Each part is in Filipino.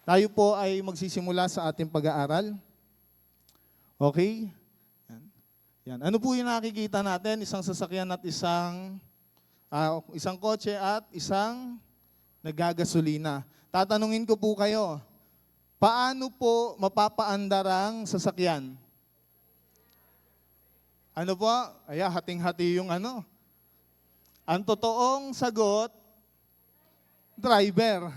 Tayo po ay magsisimula sa ating pag-aaral. Okay? Yan. Yan. Ano po yung nakikita natin? Isang sasakyan at isang kotse at isang naggagasolina. Tatanungin ko po kayo, paano po mapapaandar ang sasakyan? Ano po? Hating-hati yung ano. Ang totoong sagot, driver.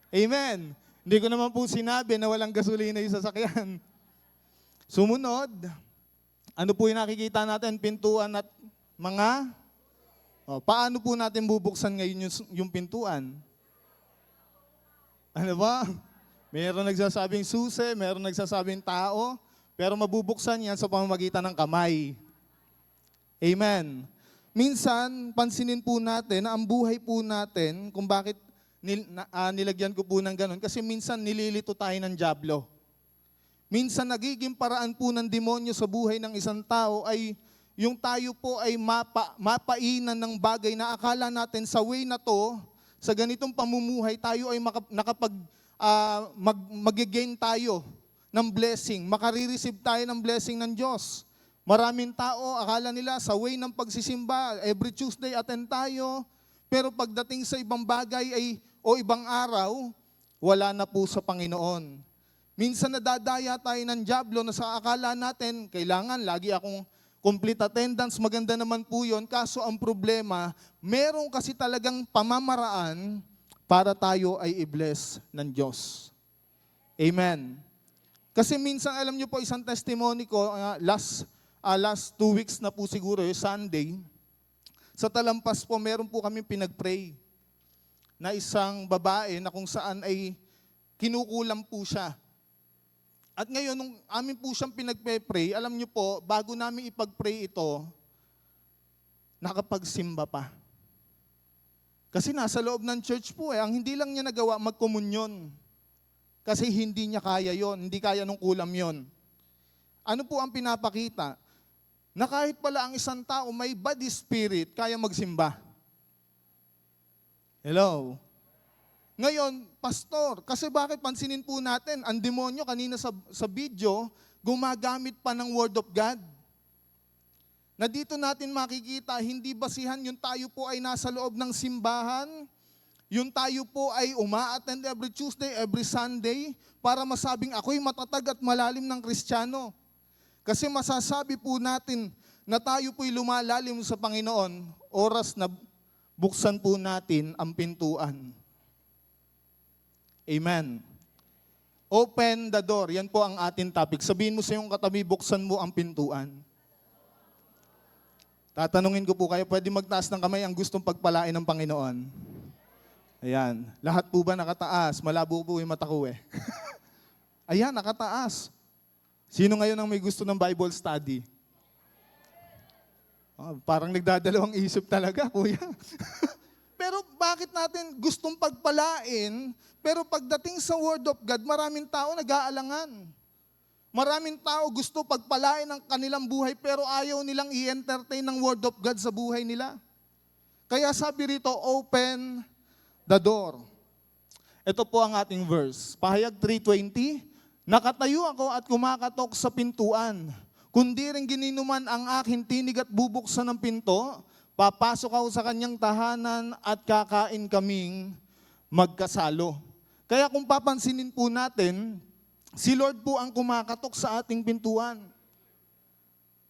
Amen. Hindi ko naman po sinabi na walang gasolina yung sasakyan. Sumunod, ano po yung nakikita natin? Pintuan at mga... paano po natin bubuksan ngayon yung pintuan? Ano ba? Meron nagsasabing susi, meron nagsasabing tao, pero mabubuksan yan sa pamamagitan ng kamay. Amen. Minsan, pansinin po natin na ang buhay po natin, kung bakit nilagyan ko po ng ganun, kasi minsan nililito tayo ng dyablo. Minsan nagiging paraan po ng demonyo sa buhay ng isang tao ay yung tayo po ay mapainan ng bagay na akala natin sa way na to, sa ganitong pamumuhay, tayo ay mag-gain tayo ng blessing, makare-receive tayo ng blessing ng Diyos. Maraming tao, akala nila sa way ng pagsisimba, every Tuesday attend tayo, pero pagdating sa ibang bagay o ibang araw, wala na po sa Panginoon. Minsan nadadaya tayo ng dyablo na sa akala natin, kailangan lagi akong complete attendance, maganda naman po yun. Kaso ang problema, meron kasi talagang pamamaraan para tayo ay i-bless ng Diyos. Amen. Kasi minsan, alam niyo po, isang testimony ko, last 2 weeks na po siguro, Sunday, sa Talampas po, meron po kami pinag-pray na isang babae na kung saan ay kinukulam po siya. At ngayon, nung amin po siyang pinag-pray, alam niyo po, bago namin ipag-pray ito, nakapagsimba pa. Kasi nasa loob ng church po ang hindi lang niya nagawa magkomunyon. Kasi hindi niya kaya yon, hindi kaya nung kulam yon. Ano po ang pinapakita? Na kahit pala ang isang tao may body spirit, kaya magsimba. Hello? Ngayon, pastor, kasi bakit pansinin po natin, ang demonyo kanina sa video, gumagamit pa ng Word of God. Na dito natin makikita, hindi basihan yung tayo po ay nasa loob ng simbahan, yung tayo po ay uma-attend every Tuesday, every Sunday, para masabing ako'y matatag at malalim ng Kristiyano. Kasi masasabi po natin na tayo po'y lumalalim sa Panginoon, oras na buksan po natin ang pintuan. Amen. Open the door. Yan po ang ating topic. Sabihin mo sa iyong katabi, buksan mo ang pintuan. Tatanungin ko po kayo, pwede magtaas ng kamay ang gustong pagpalain ng Panginoon. Ayan. Lahat po ba nakataas? Malabo po yung mata ko eh. Ayan, nakataas. Sino ngayon ang may gusto ng Bible study? Parang nagdadalawang isip talaga, kuya. Pero bakit natin gustong pagpalain, pero pagdating sa Word of God, maraming tao nag-aalangan. Maraming tao gusto pagpalain ng kanilang buhay, pero ayaw nilang i-entertain ng Word of God sa buhay nila. Kaya sabi rito, open the door. Ito po ang ating verse. Pahayag 3:20, nakatayo ako at kumakatok sa pintuan. Kundi rin gininuman ang aking tinig at bubuksan ng pinto, papasok ako sa kanyang tahanan at kakain kaming magkasalo. Kaya kung papansinin po natin, si Lord po ang kumakatok sa ating pintuan.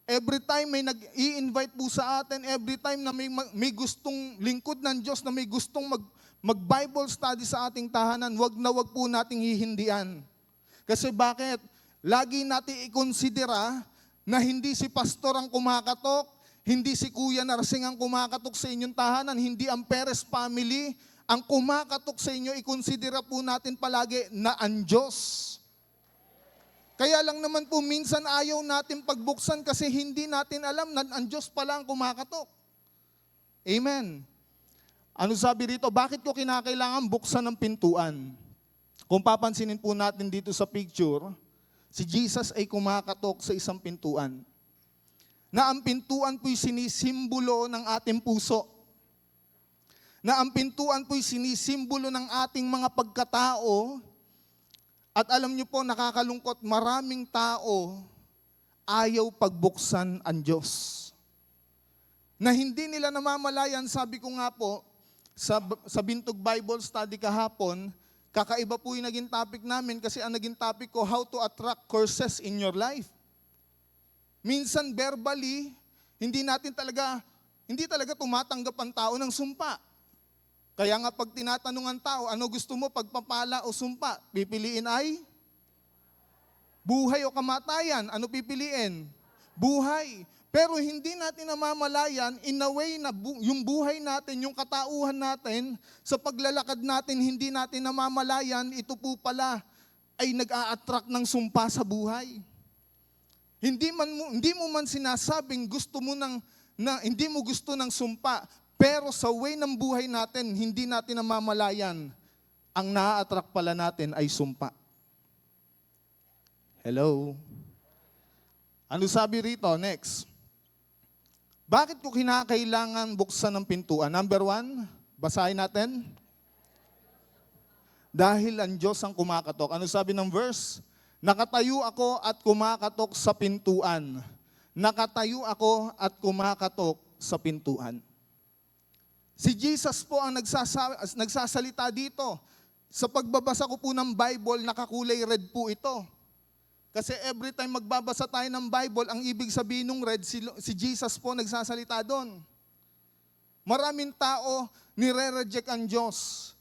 Every time may nag-i-invite po sa atin, every time na may gustong lingkod ng Diyos, na may gustong mag-Bible study sa ating tahanan, wag na wag po nating hihindian. Kasi bakit? Lagi natin i-considera na hindi si pastor ang kumakatok, hindi si Kuya Narsing ang kumakatok sa inyong tahanan, hindi ang Perez family ang kumakatok sa inyo, i-considera po natin palagi na ang Diyos. Kaya lang naman po minsan ayaw natin pagbuksan kasi hindi natin alam na ang Diyos pala ang kumakatok. Amen. Ano sabi rito? Bakit ko kinakailangan buksan ng pintuan? Kung papansinin po natin dito sa picture, si Jesus ay kumakatok sa isang pintuan. Na ang pintuan po'y sinisimbolo ng ating puso. Na ang pintuan po'y sinisimbolo ng ating mga pagkatao At alam niyo po, nakakalungkot, maraming tao ayaw pagbuksan ang Diyos. Na hindi nila namamalayan, sabi ko nga po, sa Bintog Bible Study kahapon, kakaiba po yung naging topic namin kasi ang naging topic ko, how to attract curses in your life. Minsan verbally, hindi talaga tumatanggap ang tao ng sumpa. Kaya nga pag tinatanong ang tao, ano gusto mo, pagpapala o sumpa? Pipiliin ay buhay o kamatayan. Ano pipiliin? Buhay. Pero hindi natin namamalayan, in a way na yung buhay natin, yung katauhan natin, sa paglalakad natin, hindi natin namamalayan, ito po pala ay nag-a-attract ng sumpa sa buhay. Hindi mo man sinasabing hindi mo gusto ng sumpa, pero sa way ng buhay natin, hindi natin namamalayan, ang na-attract pala natin ay sumpa. Hello? Ano sabi rito? Next. Bakit ko kinakailangan buksan ng pintuan? Number 1, basahin natin. Dahil ang Diyos ang kumakatok. Ano sabi ng verse? Nakatayo ako at kumakatok sa pintuan. Nakatayo ako at kumakatok sa pintuan. Si Jesus po ang nagsasalita dito. Sa pagbabasa ko po ng Bible, nakakulay red po ito. Kasi every time magbabasa tayo ng Bible, ang ibig sabihin ng red, si Jesus po nagsasalita doon. Maraming tao nire-reject ang Diyos.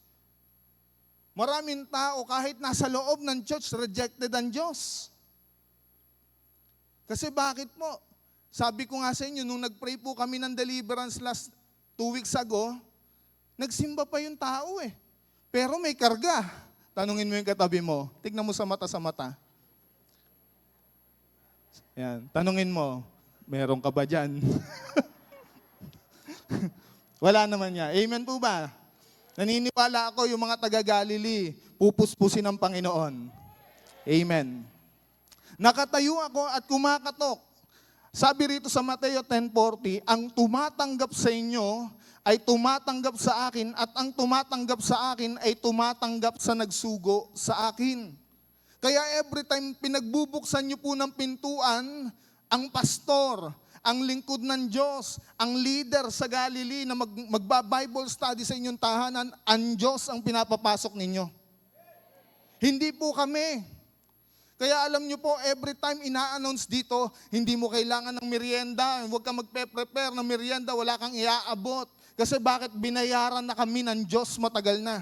Maraming tao kahit nasa loob ng church, rejected ang Diyos. Kasi bakit po? Sabi ko nga sa inyo, nung nag-pray po kami ng deliverance last 2 weeks ago, nagsimba pa yung tao eh. Pero may karga. Tanungin mo yung katabi mo, tignan mo sa mata. Yan, tanungin mo, meron ka ba dyan? Wala naman niya. Amen po ba? Naniniwala ako yung mga taga-Galilee, pupuspusin ng Panginoon. Amen. Nakatayo ako at kumakatok. Sabi rito sa Mateo 10:40, ang tumatanggap sa inyo ay tumatanggap sa akin at ang tumatanggap sa akin ay tumatanggap sa nagsugo sa akin. Kaya every time pinagbubuksan niyo po ng pintuan, ang pastor, ang lingkod ng Diyos, ang leader sa Galilee na magba-Bible study sa inyong tahanan, ang Diyos ang pinapapasok ninyo. Hindi po kami. Kaya alam niyo po, every time ina-announce dito, hindi mo kailangan ng merienda, huwag kang magpe-prepare ng merienda, wala kang iaabot. Kasi bakit binayaran na kami ng Diyos matagal na?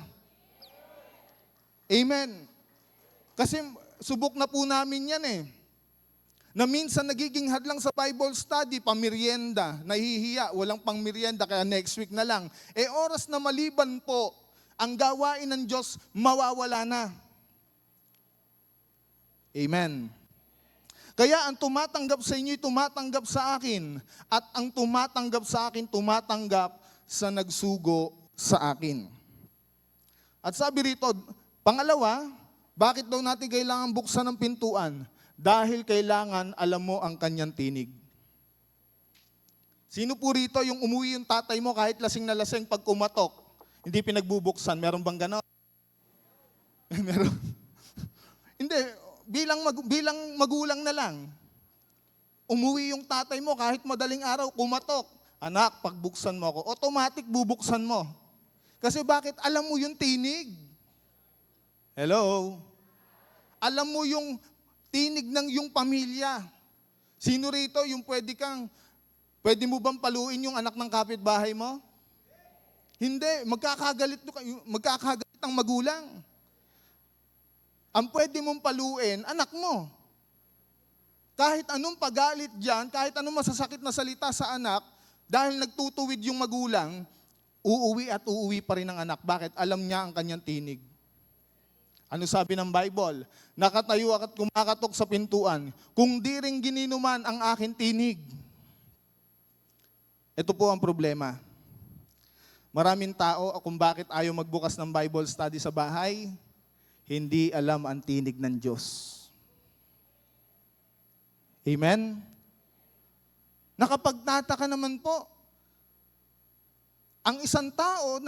Amen. Kasi subok na po namin yan eh. Na minsan nagiging hadlang sa Bible study, pamerienda, nahihiya, walang pang merienda, kaya next week na lang. Oras na maliban po, ang gawain ng Diyos mawawala na. Amen. Kaya ang tumatanggap sa inyo, tumatanggap sa akin. At ang tumatanggap sa akin, tumatanggap sa nagsugo sa akin. At sabi rito, pangalawa, bakit daw natin kailangan buksan ng pintuan? Dahil kailangan alam mo ang kanyang tinig. Sino po rito yung umuwi yung tatay mo kahit lasing na lasing pag kumatok? Hindi pinagbubuksan. Meron bang gano'n? Meron. Hindi. Bilang magulang na lang. Umuwi yung tatay mo kahit madaling araw, kumatok. Anak, pagbuksan mo ako. Automatic bubuksan mo. Kasi bakit? Alam mo yung tinig. Hello? Alam mo yung tinig ng yung pamilya. Sino rito yung pwede mo bang paluin yung anak ng kapitbahay mo? Hindi, magkakagalit ang magulang. Ang pwede mong paluin, anak mo. Kahit anong pagalit dyan, kahit anong masasakit na salita sa anak, dahil nagtutuwid yung magulang, uuwi pa rin ang anak. Bakit? Alam niya ang kanyang tinig. Ano sabi ng Bible? Nakatayo at kumakatok sa pintuan, kung di rin gininuman ang aking tinig. Ito po ang problema. Maraming tao kung bakit ayaw magbukas ng Bible study sa bahay, hindi alam ang tinig ng Diyos. Amen? Nakapagtataka naman po. Ang isang tao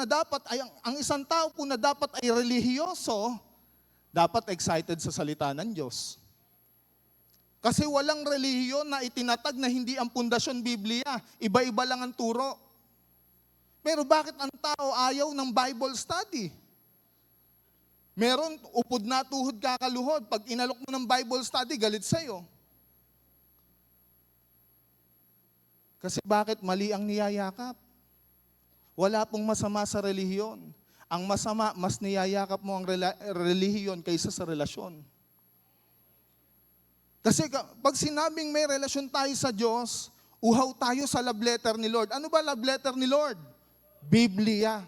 po na dapat ay relihiyoso, dapat excited sa salita ng Diyos. Kasi walang relihiyon na itinatag na hindi ang pundasyon Biblia. Iba-iba lang ang turo. Pero bakit ang tao ayaw ng Bible study? Meron, upod na tuhod kakaluhod. Pag inalok mo ng Bible study, galit sa'yo. Kasi bakit mali ang niyayakap? Wala pong masama sa relihiyon. Ang masama, mas niyayakap mo ang relihiyon kaysa sa relasyon. Kasi pag sinabing may relasyon tayo sa Diyos, uhaw tayo sa love letter ni Lord. Ano ba love letter ni Lord? Biblia.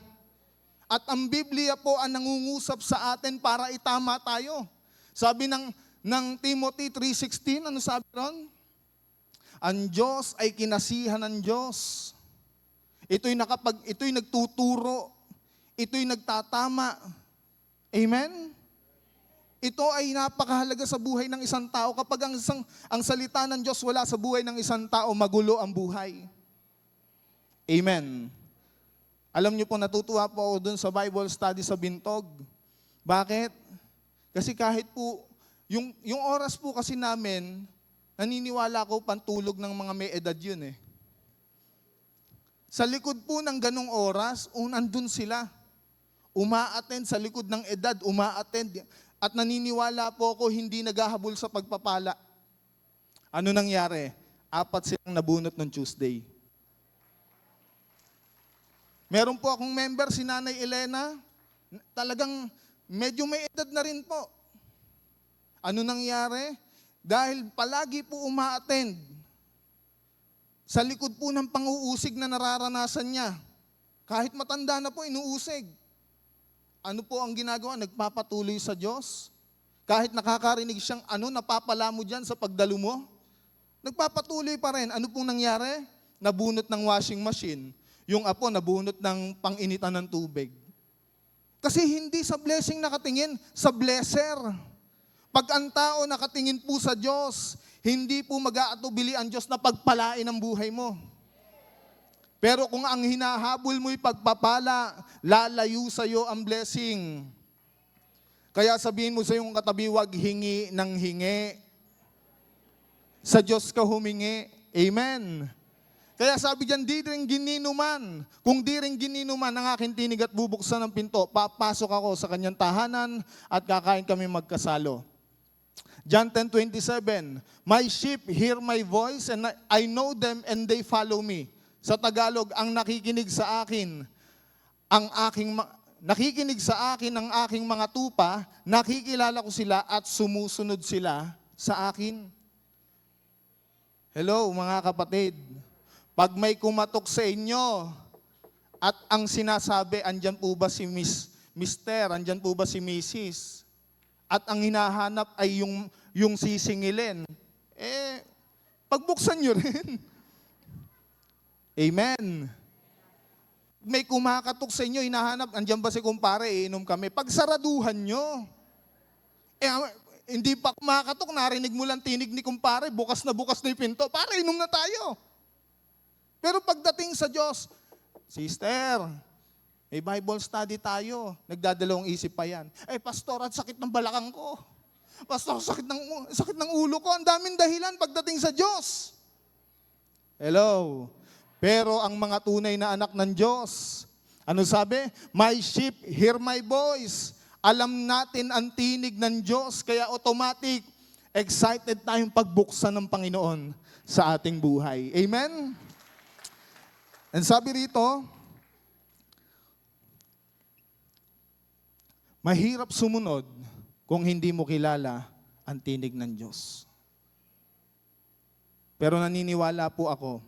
At ang Biblia po ang nangungusap sa atin para itama tayo. Sabi ng Timothy 3:16, ano sabi ron? Ang Diyos ay kinasihan ng Diyos. Ito'y nagtuturo. Ito'y nagtatama. Amen? Ito ay napakahalaga sa buhay ng isang tao. Kapag ang salita ng Diyos wala sa buhay ng isang tao, magulo ang buhay. Amen. Alam niyo po, natutuwa po ako dun sa Bible study sa Bintog. Bakit? Kasi kahit po, yung oras po kasi namin, naniniwala ko pantulog ng mga may edad yun eh. Sa likod po ng ganong oras, nandun sila. Uma-attend sa likod ng edad, uma-attend. At naniniwala po ako hindi naghahabol sa pagpapala. Ano nangyari? 4 silang nabunot ng Tuesday. Meron po akong member, si Nanay Elena, talagang medyo may edad na rin po. Ano nangyari? Dahil palagi po uma-attend. Sa likod po ng pang-uusig na nararanasan niya. Kahit matanda na po, inuusig. Ano po ang ginagawa? Nagpapatuloy sa Diyos. Kahit nakakarinig siyang napapala mo dyan sa pagdalo mo, nagpapatuloy pa rin. Ano pong nangyari? Nabunot ng washing machine. Yung apo, nabunot ng pang-initan ng tubig. Kasi hindi sa blessing nakatingin, sa blesser. Pag ang tao nakatingin po sa Diyos, hindi po mag-aatubili ang Diyos na pagpalain ang buhay mo. Pero kung ang hinahabol mo'y pagpapala, lalayo sa'yo ang blessing. Kaya sabihin mo sa iyong katabi, wag hingi ng hingi. Sa Diyos ka humingi. Amen. Kaya sabi diyan, di rin gininuman. Kung di rin gininuman ang aking tinig at bubuksan ng pinto, papasok ako sa kanyang tahanan at kakain kami magkasalo. John 10:27, my sheep hear my voice and I know them and they follow me. Sa Tagalog, ang nakikinig sa akin, nakikinig sa akin ang aking mga tupa, nakikilala ko sila at sumusunod sila sa akin. Hello mga kapatid, pag may kumatok sa inyo at ang sinasabi, andyan po ba si Mister, andyan po ba si Mrs., at ang hinahanap ay yung sisingilin, pagbuksan nyo rin. Amen. May kumakatok sa inyo, hinahanap, andyan ba si kumpare, inom kami. Pagsaraduhan nyo. Hindi pa kumakatok, narinig mo lang tinig ni kumpare, bukas na yung pinto, para inom na tayo. Pero pagdating sa Diyos, sister, may Bible study tayo. Nagdadalawang isip pa yan. Pastor, at sakit ng balakang ko. Pastor, sakit ng ulo ko. Ang daming dahilan pagdating sa Diyos. Hello. Pero ang mga tunay na anak ng Diyos, ano sabi? My sheep hear my voice. Alam natin ang tinig ng Diyos, kaya automatic, excited tayong pagbuksan ng Panginoon sa ating buhay. Amen? And sabi rito, mahirap sumunod kung hindi mo kilala ang tinig ng Diyos. Pero naniniwala po ako,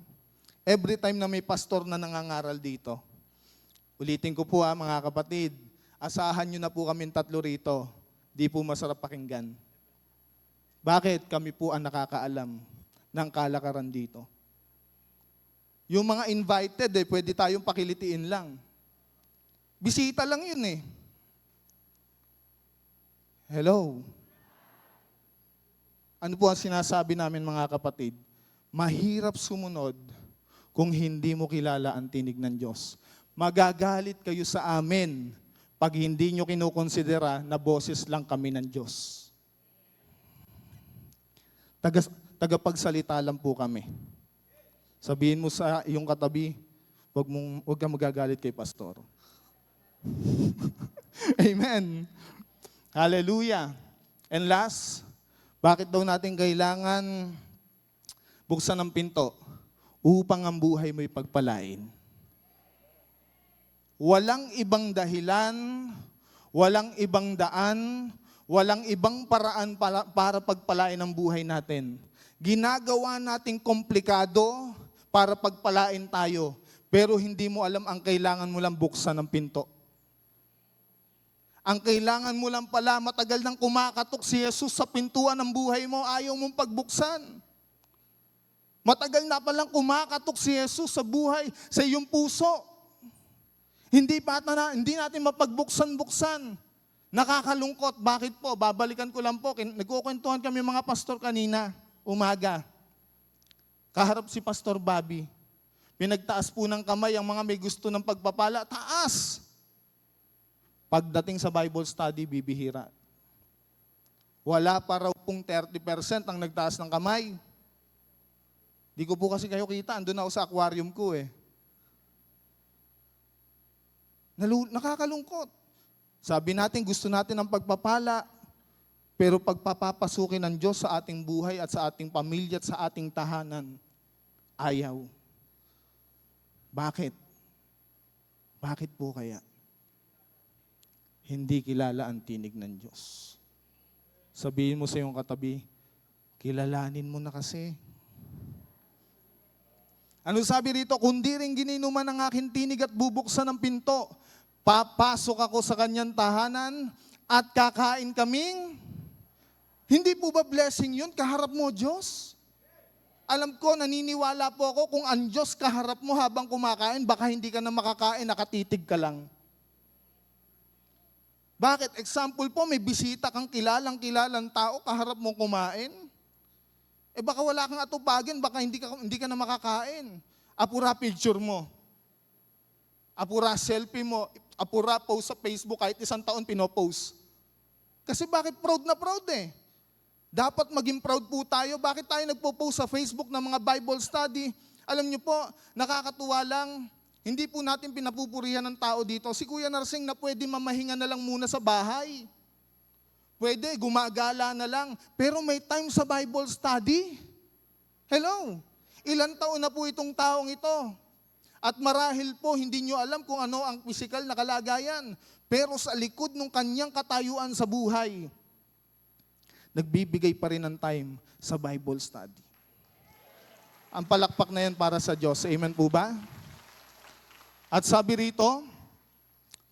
every time na may pastor na nangangaral dito, ulitin ko po mga kapatid, asahan nyo na po kami 3 rito, di po masarap pakinggan. Bakit? Kami po ang nakakaalam ng kalakaran dito. Yung mga invited, pwede tayong pakilitiin lang. Bisita lang yun eh. Hello? Ano po ang sinasabi namin mga kapatid? Mahirap sumunod kung hindi mo kilala ang tinig ng Diyos. Magagalit kayo sa amin, pag hindi nyo kinukonsidera na boses lang kami ng Diyos. Tagapagsalita lang po kami. Sabihin mo sa iyong katabi, huwag kang magagalit kay pastor. Amen. Hallelujah. And last, bakit daw natin kailangan buksan ang pinto? Upang ang buhay mo'y pagpalain. Walang ibang dahilan, walang ibang daan, walang ibang paraan para pagpalain ang buhay natin. Ginagawa nating komplikado para pagpalain tayo, pero hindi mo alam ang kailangan mo lang buksan ng pinto. Ang kailangan mo lang pala, matagal nang kumakatok si Jesus sa pintuan ng buhay mo, ayaw mong pagbuksan. Matagal na palang kumakatok si Jesus sa buhay, sa iyong puso. Hindi natin mapagbuksan-buksan. Nakakalungkot. Bakit po? Babalikan ko lang po. Nagkukwentuhan kami mga pastor kanina, umaga. Kaharap si Pastor Bobby. Pinagtaas po ng kamay ang mga may gusto ng pagpapala. Taas! Pagdating sa Bible study, bibihira. Wala pa raw pong 30% ang nagtaas ng kamay. Di ko po kasi kayo kita, andun ako sa aquarium ko eh. Nakakalungkot. Sabi natin, gusto natin ng pagpapala, pero pagpapapasukin ng Diyos sa ating buhay at sa ating pamilya at sa ating tahanan, ayaw. Bakit? Bakit po kaya? Hindi kilala ang tinig ng Diyos. Sabihin mo sa iyong katabi, kilalanin mo na kasi. Ano sabi rito? Kundi rin gininuman ang aking tinig at bubuksan ang pinto. Papasok ako sa kanyang tahanan at kakain kaming. Hindi po ba blessing yun? Kaharap mo, Diyos? Alam ko, naniniwala po ako kung ang Diyos kaharap mo habang kumakain, baka hindi ka na makakain, nakatitig ka lang. Bakit? Example po, may bisita kang kilalang tao, kaharap mo kumain. Baka wala kang atupagin, baka hindi ka na makakain. Apura picture mo. Apura selfie mo. Apura post sa Facebook, kahit 1 taon pinopost. Kasi bakit proud na proud eh? Dapat maging proud po tayo. Bakit tayo nagpo-post sa Facebook ng mga Bible study? Alam niyo po, nakakatuwa lang, hindi po natin pinapupurihan ng tao dito. Si Kuya Narsing na pwede mamahinga na lang muna sa bahay. Pwede, gumagala na lang. Pero may time sa Bible study. Hello? Ilan taon na po itong taong ito? At marahil po, hindi nyo alam kung ano ang physical na kalagayan. Pero sa likod ng kanyang katayuan sa buhay, nagbibigay pa rin ng time sa Bible study. Ang palakpak na yan para sa Diyos. Amen po ba? At sabi rito,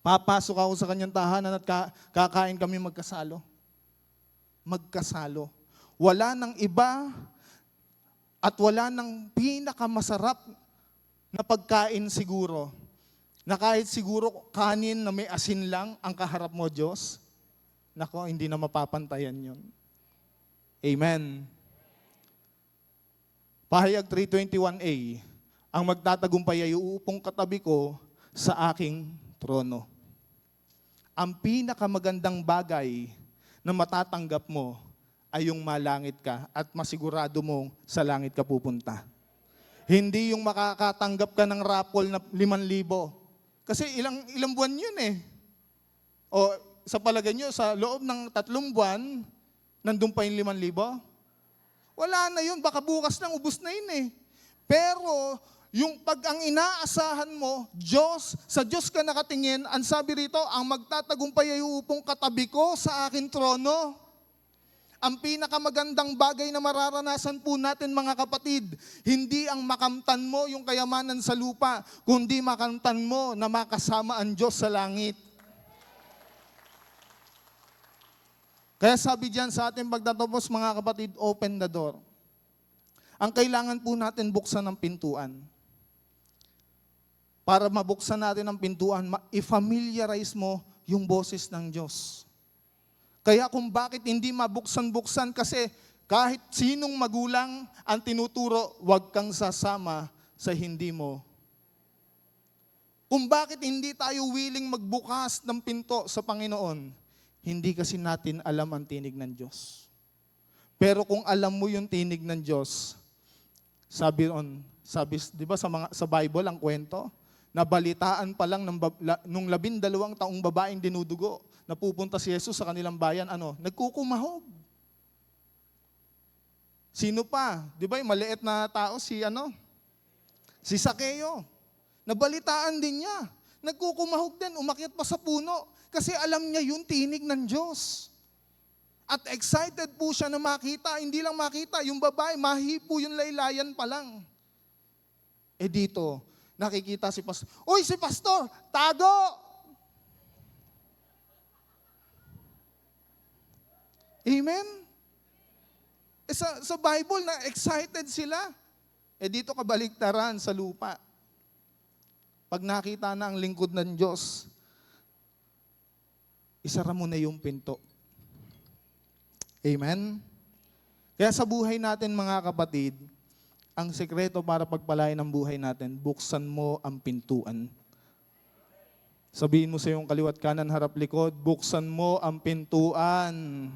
papasok ako sa kanyang tahanan at kakain kami magkasalo. Magkasalo. Wala nang iba at wala nang pinakamasarap na pagkain siguro. Na kahit siguro kanin na may asin lang ang kaharap mo, Diyos. Nako, hindi na mapapantayan yun. Amen. Pahayag 3:21a, ang magtatagumpay ay uupong katabi ko sa aking trono. Ang pinakamagandang bagay na matatanggap mo ay yung malangit ka at masigurado mong sa langit ka pupunta. Hindi yung makakatanggap ka ng raffle na 5,000. Kasi ilang buwan yun eh. O sa palagay nyo, sa loob ng 3 buwan, nandun pa yung 5,000? Wala na yun, baka bukas lang, ubus na yun eh. Pero yung pag ang inaasahan mo, Diyos, sa Diyos ka nakatingin, ang sabi rito, ang magtatagumpay ay uupong katabi ko sa aking trono. Ang pinakamagandang bagay na mararanasan po natin mga kapatid, hindi ang makamtan mo yung kayamanan sa lupa, kundi makamtan mo na makasama ang Diyos sa langit. Kaya sabi diyan sa ating pagtatapos mga kapatid, open the door. Ang kailangan po natin buksan ng pintuan. Para mabuksan natin ang pintuan, i-familiarize mo yung boses ng Diyos. Kaya kung bakit hindi mabuksan-buksan, kasi kahit sinong magulang ang tinuturo, huwag kang sasama sa hindi mo Kung bakit hindi tayo willing magbukas ng pinto sa Panginoon, hindi kasi natin alam ang tinig ng Diyos. Pero kung alam mo yung tinig ng Diyos, di ba sa Bible ang kwento, nabalitaan pa lang nung 12 taong babaeng dinudugo, napupunta si Jesus sa kanilang bayan, nagkukumahog. Sino pa? Di ba yung maliit na tao, si Sakeo. Nabalitaan din niya. Nagkukumahog din, umakyat pa sa puno. Kasi alam niya yung tinig ng Diyos. At excited po siya na makita. Hindi lang makita, yung babae, mahipo yung laylayan pa lang. Dito, nakikita si pastor. Uy, si pastor, tago! Amen? Sa Bible, na excited sila. Dito kabaliktaran sa lupa. Pag nakita na ang lingkod ng Diyos, isara mo na yung pinto. Amen? Kaya sa buhay natin mga kapatid, ang sekreto para pagpalain ang buhay natin, buksan mo ang pintuan. Sabihin mo sa iyong kaliwat kanan, harap likod, buksan mo ang pintuan.